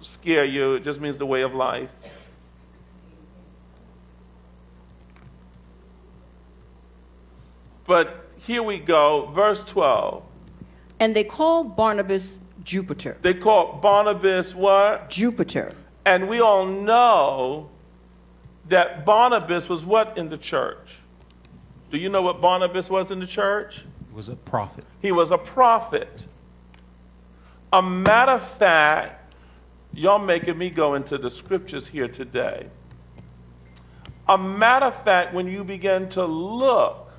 scare you. It just means the way of life. But here we go, verse 12. And they called Barnabas Jupiter. They called Barnabas what? Jupiter. And we all know that Barnabas was what in the church? Do you know what Barnabas was in the church? He was a prophet. He was a prophet. A matter of fact, y'all making me go into the scriptures here today. A matter of fact, when you begin to look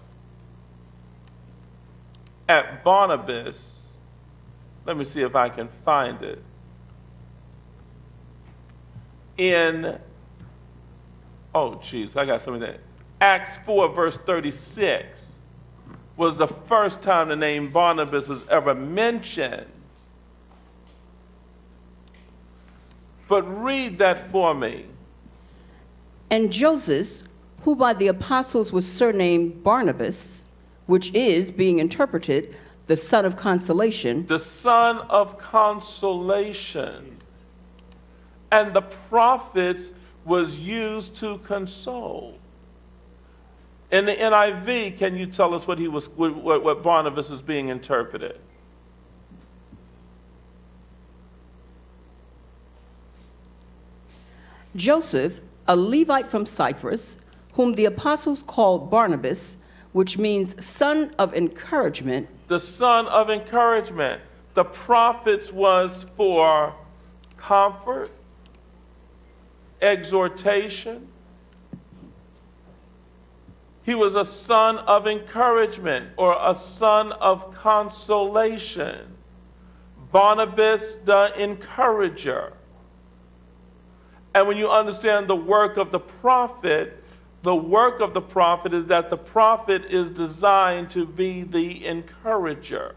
at Barnabas, let me see if I can find it. I got something there. Acts 4, verse 36 was the first time the name Barnabas was ever mentioned. But read that for me. And Joseph, who by the apostles was surnamed Barnabas, which is, being interpreted, the son of consolation. The son of consolation. And the prophets was used to console. In the NIV, can you tell us what Barnabas was being interpreted? Joseph, a Levite from Cyprus, whom the apostles called Barnabas, which means son of encouragement. The son of encouragement. The prophets was for comfort, exhortation. He was a son of encouragement or a son of consolation. Barnabas the encourager. And when you understand the work of the prophet is that the prophet is designed to be the encourager.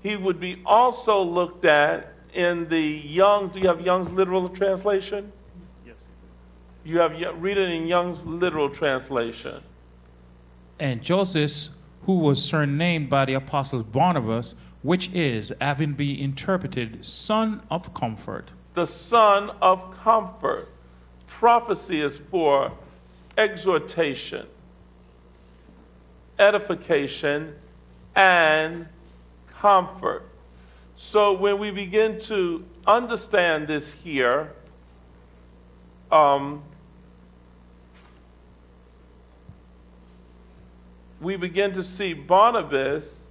He would be also looked at in the Young. Do you have Young's literal translation? Yes. You have read it in Young's literal translation. And Joseph, who was surnamed by the apostles Barnabas, which is, having been interpreted, son of comfort. The son of comfort. Prophecy is for exhortation, edification, and comfort. So when we begin to understand this here, we begin to see Barnabas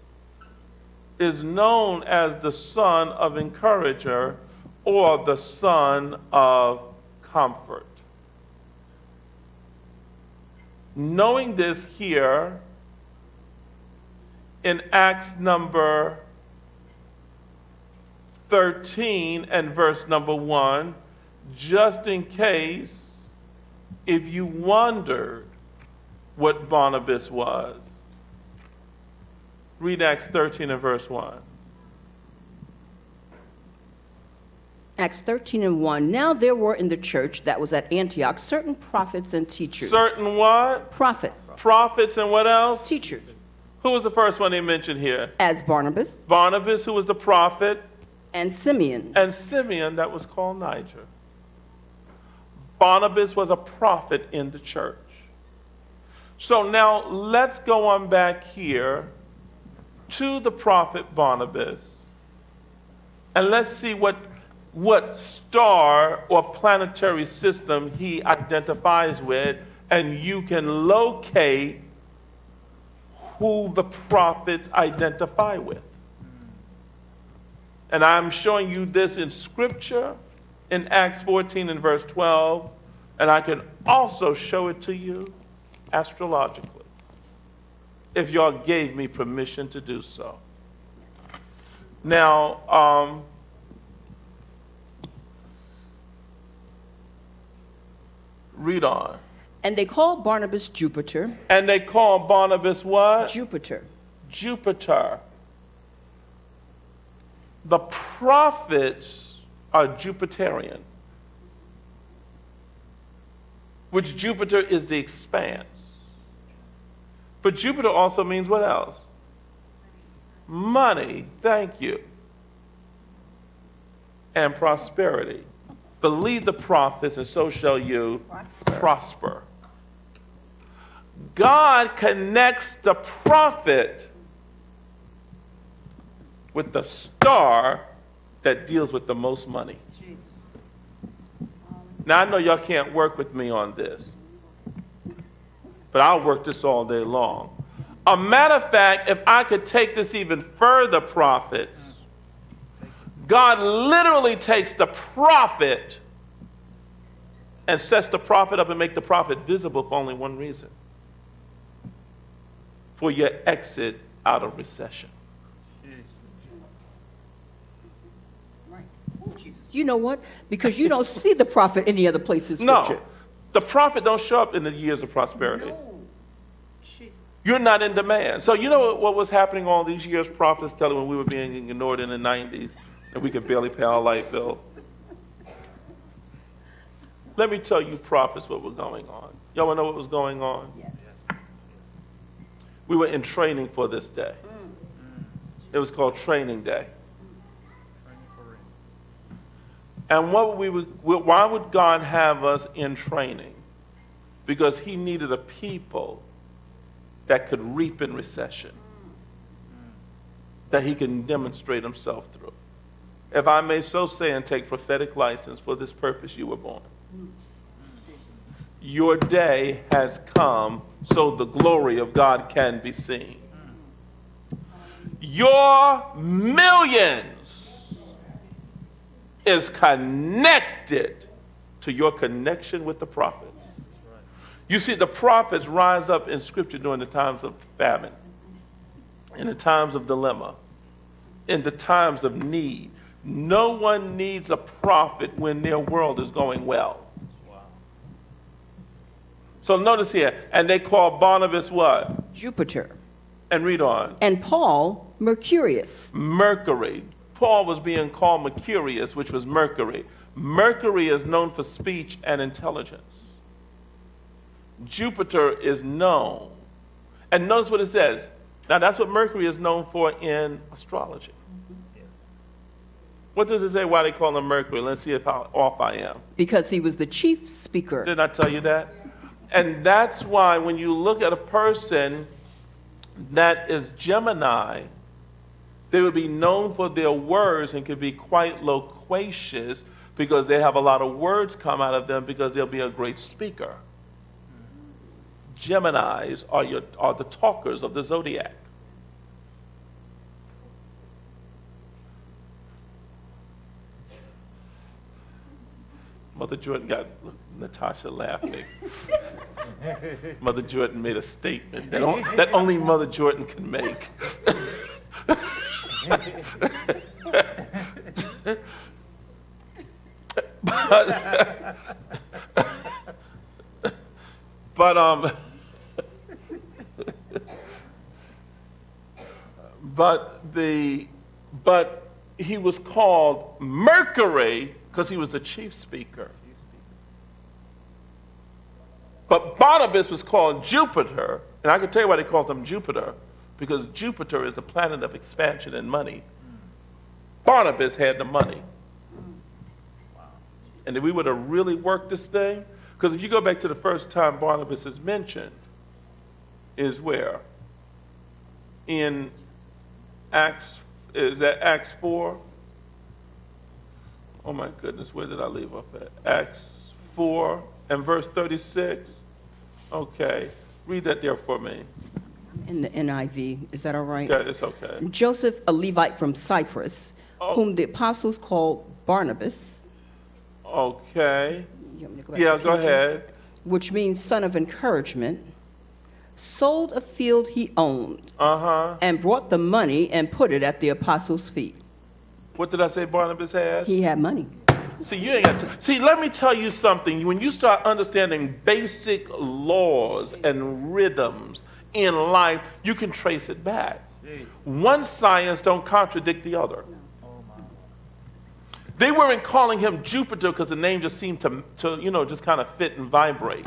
is known as the son of encourager or the son of comfort. Knowing this here in Acts number 13 and verse number 1, just in case if you wondered what Barnabas was. Read Acts 13 and verse 1. Acts 13 and 1. Now there were in the church that was at Antioch certain prophets and teachers. Certain what? Prophets. Prophets and what else? Teachers. Who was the first one they mentioned here? As Barnabas. Barnabas, who was the prophet. And Simeon. And Simeon, that was called Niger. Barnabas was a prophet in the church. So now let's go on back here to the prophet Barnabas. And let's see what star or planetary system he identifies with, and you can locate who the prophets identify with. And I'm showing you this in scripture in Acts 14 and verse 12, and I can also show it to you astrologically, if y'all gave me permission to do so. Now, read on. And they called Barnabas Jupiter. And they called Barnabas what? Jupiter. Jupiter. The prophets are Jupiterian, which Jupiter is the expanse. But Jupiter also means what else? Money. Thank you. and prosperity. Believe the prophets, and so shall you prosper. God connects the prophet with the star that deals with the most money. Now, I know y'all can't work with me on this, but I'll work this all day long. A matter of fact, if I could take this even further, prophets, God literally takes the prophet and sets the prophet up and make the prophet visible for only one reason: for your exit out of recession. You know what? Because you don't see the prophet any other place in Scripture. No, the prophet don't show up in the years of prosperity. You're not in demand. So you know what was happening all these years, prophets telling when we were being ignored in the 90s and we could barely pay our light bill? Let me tell you, prophets, what was going on. Y'all want to know what was going on? Yes. We were in training for this day. It was called Training Day. And why would God have us in training? Because he needed a people that could reap in recession, that he can demonstrate himself through. If I may so say and take prophetic license, for this purpose you were born. Your day has come so the glory of God can be seen. Your millions is connected to your connection with the prophets. You see, the prophets rise up in Scripture during the times of famine, in the times of dilemma, in the times of need. No one needs a prophet when their world is going well. So notice here, and they call Barnabas what? Jupiter. And read on. And Paul, Mercurius. Mercury. Paul was being called Mercurius, which was Mercury. Mercury is known for speech and intelligence. Jupiter is known. And notice what it says. Now, that's what Mercury is known for in astrology. What does it say why they call him Mercury? Let's see how off I am. Because he was the chief speaker. Didn't I tell you that? And that's why when you look at a person that is Gemini, they would be known for their words and could be quite loquacious because they have a lot of words come out of them because they'll be a great speaker. Geminis are the talkers of the zodiac. Mother Jordan got Natasha laughing. Mother Jordan made a statement that only Mother Jordan can make. But he was called Mercury because he was the chief speaker. But Barnabas was called Jupiter, and I can tell you why they called him Jupiter, because Jupiter is the planet of expansion and money. Barnabas had the money. And if we would have really worked this thing, because if you go back to the first time Barnabas is mentioned, is where? In Acts, is that Acts 4? Oh my goodness, where did I leave off at? Acts 4 and verse 36. Okay, read that there for me. In the NIV, is that all right? Yeah, it's okay. Joseph, a Levite from Cyprus, whom the apostles called Barnabas. Okay. You want me to go back Yeah, to go King James? ahead. Which means son of encouragement, sold a field he owned, and brought the money and put it at the apostles' feet. What did I say Barnabas had? He had money. See, you ain't got to. See, let me tell you something. When you start understanding basic laws and rhythms in life, you can trace it back. One science don't contradict the other. They weren't calling him Jupiter because the name just seemed to just kind of fit and vibrate.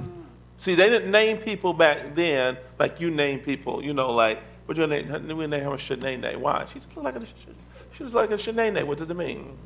See, they didn't name people back then like you name people, like, what's your name? We name her Shanae. Why? She just looked like a Shanae. What does it mean?